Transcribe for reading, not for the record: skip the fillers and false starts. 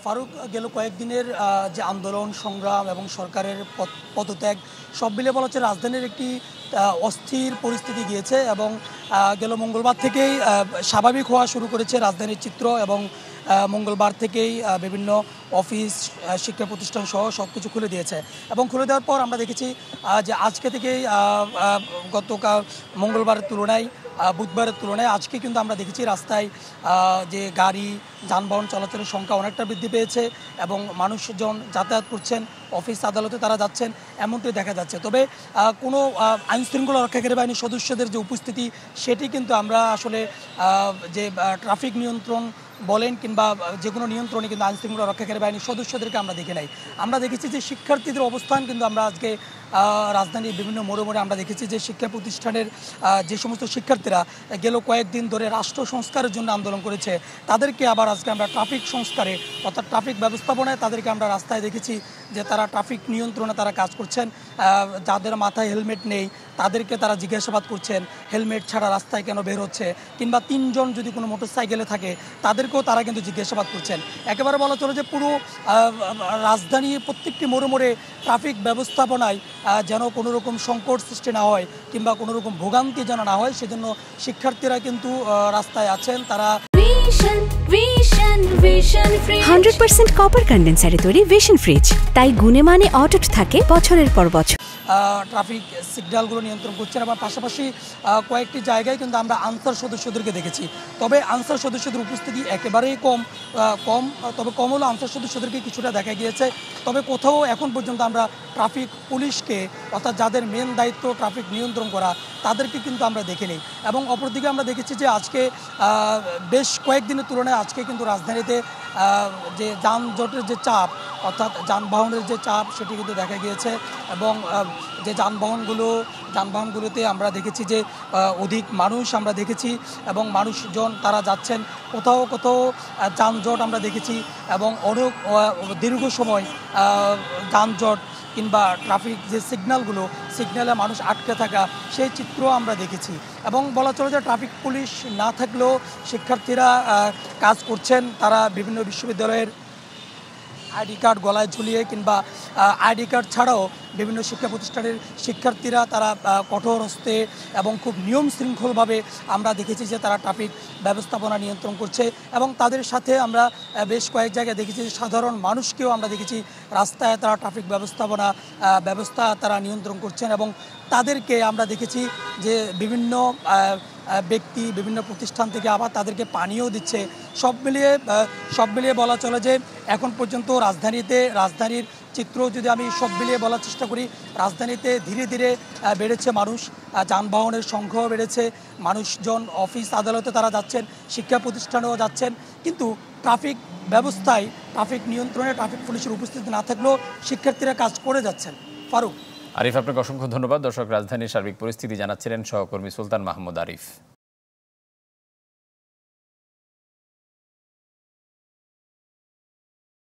ফারুক, গেল কয়েকদিনের যে আন্দোলন সংগ্রাম এবং সরকারের পদত্যাগ সব মিলে বলা হচ্ছে রাজধানীর একটি অস্থির পরিস্থিতি গিয়েছে এবং গেল মঙ্গলবার থেকেই স্বাভাবিক হওয়া শুরু করেছে রাজধানীর চিত্র এবং মঙ্গলবার থেকেই বিভিন্ন অফিস শিক্ষা প্রতিষ্ঠান সহ সব কিছু খুলে দিয়েছে এবং খুলে দেওয়ার পর আমরা দেখেছি যে আজকে থেকেই গতকাল মঙ্গলবারের তুলনায় বুধবারের তুলনায় আজকে কিন্তু আমরা দেখেছি রাস্তায় যে গাড়ি যানবাহন চলাচলের সংখ্যা অনেকটা বৃদ্ধি পেয়েছে এবং মানুষজন যাতায়াত করছেন, অফিস আদালতে তারা যাচ্ছেন, এমনটাই দেখা যাচ্ছে। তবে কোনো আইনশৃঙ্খলা রক্ষাকারী বাহিনীর সদস্যদের যে উপস্থিতি সেটি কিন্তু আমরা আসলে যে ট্রাফিক নিয়ন্ত্রণ বলেন কিংবা যে কোনো নিয়ন্ত্রণে কিন্তু আইনশৃঙ্খলা রক্ষাকারী বাহিনীর সদস্যদেরকে আমরা দেখি নাই। আমরা দেখেছি যে শিক্ষার্থীদের অবস্থান কিন্তু আমরা আজকে রাজধানীর বিভিন্ন মোড়ে মোড়ে আমরা দেখেছি যে শিক্ষা প্রতিষ্ঠানের যে সমস্ত শিক্ষার্থীরা গেল কয়েকদিন ধরে রাষ্ট্র সংস্কারের জন্য আন্দোলন করেছে তাদেরকে আবার আজকে আমরা ট্রাফিক সংস্কারে অর্থাৎ ট্রাফিক ব্যবস্থাপনায় তাদেরকে আমরা রাস্তায় দেখেছি যে তারা ট্রাফিক নিয়ন্ত্রণে তারা কাজ করছেন। যাদের মাথায় হেলমেট নেই তাদেরকে তারা জিজ্ঞাসাবাদ করছেন হেলমেট ছাড়া রাস্তায় কেন বের হচ্ছে, কিংবা তিনজন যদি কোনো মোটরসাইকেলে থাকে তাদেরকেও তারা কিন্তু জিজ্ঞাসাবাদ করছেন। একেবারে বলা চলে যে পুরো রাজধানী প্রত্যেকটি মোড়ে মোড়ে ট্রাফিক ব্যবস্থাপনায় যেন কোনো রকম সংকট সৃষ্টি না হয় কিংবা কোনো রকম ভোগান্তি যেন না হয় সেজন্য শিক্ষার্থীরা কিন্তু রাস্তায় আছেন। তারা 100% কপার কন্ডেন্সারে তৈরি ভিশন ফ্রিজ, তাই গুণে মানে অটুট থাকে বছরের পর বছর। ট্রাফিক সিগন্যালগুলো নিয়ন্ত্রণ করছেন এবং পাশাপাশি কয়েকটি জায়গায় কিন্তু আমরা আনসার সদস্যদেরকে দেখেছি। তবে আনসার সদস্যদের উপস্থিতি একেবারেই কম, তবে কম হলো আনসার সদস্যদেরকে কিছুটা দেখা গিয়েছে। তবে কোথাও এখন পর্যন্ত আমরা ট্রাফিক পুলিশকে অর্থাৎ যাদের মেন দায়িত্ব ট্রাফিক নিয়ন্ত্রণ করা তাদেরকে কিন্তু আমরা দেখিনি। এবং অপরদিকে আমরা দেখেছি যে আজকে বেশ কয়েকদিনের তুলনায় আজকে কিন্তু রাজধানীতে যে যানজটের যে চাপ অর্থাৎ যানবাহনের যে চাপ সেটি কিন্তু দেখা গিয়েছে এবং যে যানবাহনগুলোতে আমরা দেখেছি যে অধিক মানুষ আমরা দেখেছি এবং মানুষজন তারা যাচ্ছেন, কোথাও কোথাও যানজট আমরা দেখেছি এবং অনেক দীর্ঘ সময় যানজট কিংবা ট্রাফিক যে সিগন্যালে মানুষ আটকে থাকা সেই চিত্র আমরা দেখেছি। এবং বলা চলে যে ট্রাফিক পুলিশ না থাকলেও শিক্ষার্থীরা কাজ করছেন। তারা বিভিন্ন বিশ্ববিদ্যালয়ের আইডি কার্ড গলায় ঝুলিয়ে কিংবা আইডি কার্ড ছাড়াও বিভিন্ন শিক্ষা প্রতিষ্ঠানের শিক্ষার্থীরা তারা কঠোর হস্তে এবং খুব নিয়ম শৃঙ্খলভাবে আমরা দেখেছি যে তারা ট্রাফিক ব্যবস্থাপনা নিয়ন্ত্রণ করছে এবং তাদের সাথে আমরা বেশ কয়েক জায়গায় দেখেছি যে সাধারণ মানুষকেও আমরা দেখেছি রাস্তায় তারা ট্রাফিক ব্যবস্থা তারা নিয়ন্ত্রণ করছেন এবং তাদেরকে আমরা দেখেছি যে বিভিন্ন ব্যক্তি বিভিন্ন প্রতিষ্ঠান থেকে আবার তাদেরকে পানিও দিচ্ছে। সব মিলিয়ে বলা চলে যে এখন পর্যন্ত রাজধানীর চিত্র যদি আমি সব মিলিয়ে বলার চেষ্টা করি, রাজধানীতে ধীরে ধীরে বেড়েছে মানুষ, যানবাহনের সংখ্যাও বেড়েছে, মানুষজন অফিস আদালতে তারা যাচ্ছেন, শিক্ষা প্রতিষ্ঠানেও যাচ্ছেন, কিন্তু ট্রাফিক ব্যবস্থায় ট্রাফিক নিয়ন্ত্রণে ট্রাফিক পুলিশের উপস্থিতি না থাকলেও শিক্ষার্থীরা কাজ করে যাচ্ছেন। ফারুক, আরিফ, আপনাকে অসংখ্য ধন্যবাদ। দর্শক, রাজধানীর সার্বিক পরিস্থিতি জানাচ্ছিলেন সহকর্মী সুলতান মাহমুদ আরিফ।